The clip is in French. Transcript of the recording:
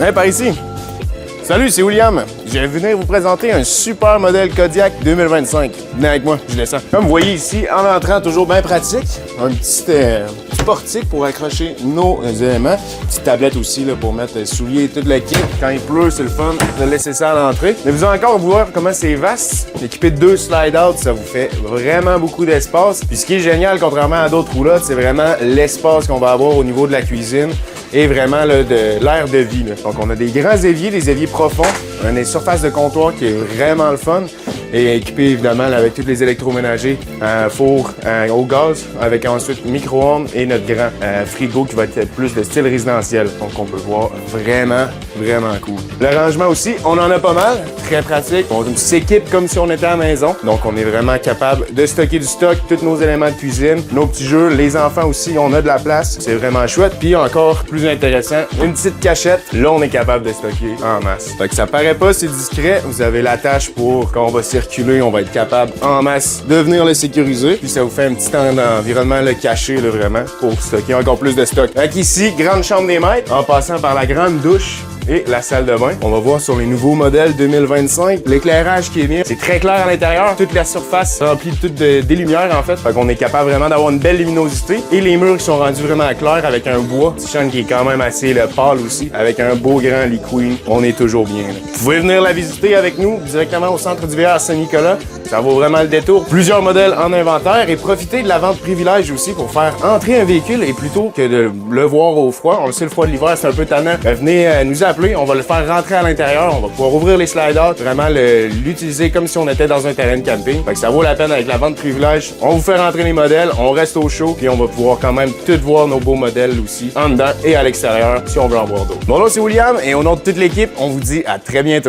Hey, par ici. Salut, c'est William. Je vais venir vous présenter un super modèle Kodiak 2025. Venez avec moi, je descends. Comme vous voyez ici, en entrant, toujours bien pratique. Un petit portique pour accrocher nos éléments. Petite tablette aussi là, pour mettre souliers, tout le kit. Quand il pleut, c'est le fun de laisser ça à l'entrée. Mais vous allez encore voir comment c'est vaste. Équipé de 2 slide-out, ça vous fait vraiment beaucoup d'espace. Puis ce qui est génial, contrairement à d'autres roulottes, c'est vraiment l'espace qu'on va avoir au niveau de la cuisine et vraiment là, de l'air de vie. Là. Donc on a des grands éviers, des éviers profonds, une surface de comptoir qui est vraiment le fun et équipé évidemment là, avec tous les électroménagers, un four au gaz avec ensuite micro-ondes et notre grand frigo qui va être plus de style résidentiel. Donc on peut voir vraiment cool. Le rangement aussi, on en a pas mal, très pratique. On s'équipe comme si on était à la maison. Donc on est vraiment capable de stocker du stock, tous nos éléments de cuisine, nos petits jeux, les enfants aussi, on a de la place. C'est vraiment chouette. Puis encore plus intéressant, une petite cachette. Là, on est capable de stocker en masse. Fait que ça paraît pas, c'est discret. Vous avez l'attache pour quand on va circuler, on va être capable en masse de venir le sécuriser. Puis ça vous fait un petit environnement le caché là, vraiment pour stocker encore plus de stock. Fait qu'ici, grande chambre des maîtres, en passant par la grande douche et la salle de bain. On va voir sur les nouveaux modèles 2025, l'éclairage qui est bien. C'est très clair à l'intérieur, toute la surface remplie de des lumières en fait. Fait qu'on est capable vraiment d'avoir une belle luminosité. Et les murs qui sont rendus vraiment clairs avec un bois, Tichon qui est quand même assez pâle aussi, avec un beau grand lit queen. On est toujours bien. Là. Vous pouvez venir la visiter avec nous directement au centre d'hiver à Saint-Nicolas. Ça vaut vraiment le détour. Plusieurs modèles en inventaire et profitez de la vente privilège aussi pour faire entrer un véhicule et plutôt que de le voir au froid. On le sait, le froid de l'hiver, c'est un peu tannant. Venez nous appeler, on va le faire rentrer à l'intérieur. On va pouvoir ouvrir les sliders, vraiment l'utiliser comme si on était dans un terrain de camping. Fait que ça vaut la peine avec la vente privilège. On vous fait rentrer les modèles, on reste au chaud et on va pouvoir quand même tout voir nos beaux modèles aussi en dedans et à l'extérieur si on veut en voir d'autres. Bon là, c'est William et au nom de toute l'équipe, on vous dit à très bientôt.